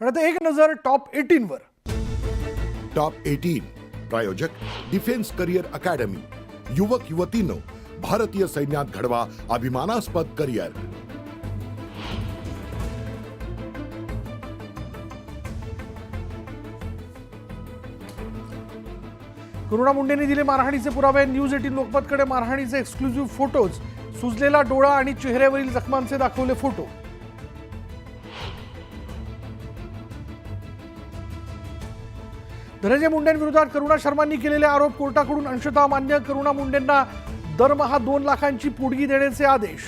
आणि आता एक नजर टॉप 18 वर. टॉप 18 प्रायोजक डिफेन्स करिअर अकॅडमी. युवक युवतींनो, भारतीय सैन्यात घडवा अभिमानास्पद करिअर. करुणा मुंडेंनी दिले मारहाणीचे पुरावे. न्यूज 18 लोकमतकडे मारहाणीचे एक्सक्लुझिव्ह फोटोज. सुजलेला डोळा आणि चेहऱ्यावरील जखमांचे दाखवले फोटो. धनंजय मुंडेंविरोधात करुणा शर्मांनी केलेले आरोप कोर्टाकडून अंशतः मान्य. करुणा मुंडेंना दरमहा 2 लाखांची पोटगी देण्याचे आदेश.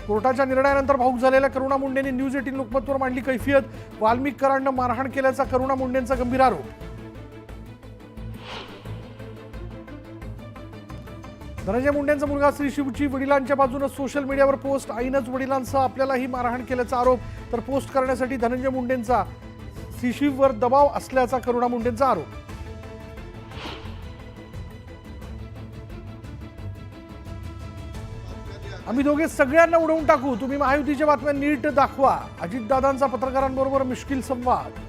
कोर्टाच्या निर्णयानंतर भाऊक झालेल्या करुणा मुंडेंनी न्यूज 18 लोकमतवर मांडली कैफियत. वाल्मिकरांना मारहाण केल्याचा करुणा मुंडेंचा गंभीर आरोप. धनंजय मुंडेंचा मुलगा श्री शिवची वडिलांच्या बाजूने सोशल मीडियावर पोस्ट. आईनंच वडिलांसह आपल्यालाही मारहाण केल्याचा आरोप. तर पोस्ट करण्यासाठी धनंजय मुंडेंचा श्री शिववर दबाव असल्याचा करुणा मुंडेंचा आरोप. आम्ही दोघे सगळ्यांना उडवून टाकू. तुम्ही महायुतीच्या बातम्या नीट दाखवा. अजितदादांचा पत्रकारांबरोबर मिश्किल संवाद.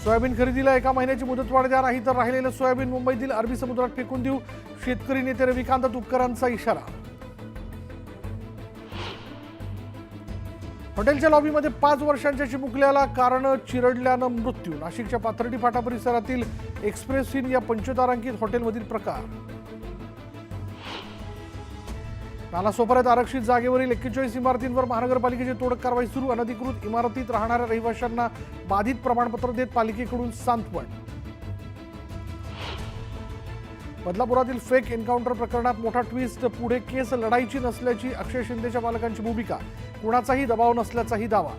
सोयाबीन खरेदीला 1 महिन्याची मुदतवाढ द्या, नाही तर राहिलेलं सोयाबीन मुंबईतील अरबी समुद्रात फेकून देऊ. शेतकरी नेते रविकांत तुपकरांचा इशारा. हॉटेलच्या लॉबीमध्ये 5 वर्षांच्या चिमुकल्याला कारण चिरडल्यानं मृत्यू. नाशिकच्या पाथर्डी फाटा परिसरातील एक्सप्रेस इन या पंचतारांकित हॉटेलमधील प्रकार. नालासोपाऱ्यात आरक्षित जागेवरील 41 इमारतींवर महानगरपालिकेची तोडक कारवाई सुरू. अनधिकृत इमारतीत राहणाऱ्या रहिवाशांना बाधित प्रमाणपत्र देत पालिकेकडून सांत्वन. बदलापुरातील फेक एन्काउंटर प्रकरणात मोठा ट्विस्ट. पुढे केस लढायची नसल्याची अक्षय शिंदेच्या पालकांची भूमिका. कुणाचाही दबाव नसल्याचाही दावा.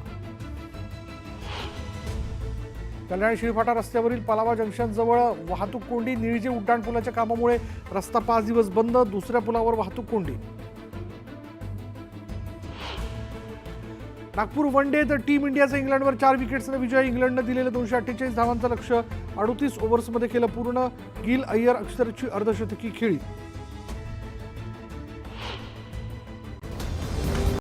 कल्याण शिळफाटा रस्त्यावरील पलावा जंक्शन जवळ वाहतूक कोंडी. निळजे उड्डाण पुलाच्या कामामुळे रस्ता 5 दिवस बंद. दुसऱ्या पुलावर वाहतूक कोंडी. नागपूर वन डे तर टीम इंडियाचा इंग्लंडवर 4 विकेट्सने विजय. इंग्लंडनं दिलेलं 248 धावांचं लक्ष्य 38 ओव्हर्समध्ये केलं पूर्ण. गिल, अय्यर, अक्षरची अर्धशतकी खेळी.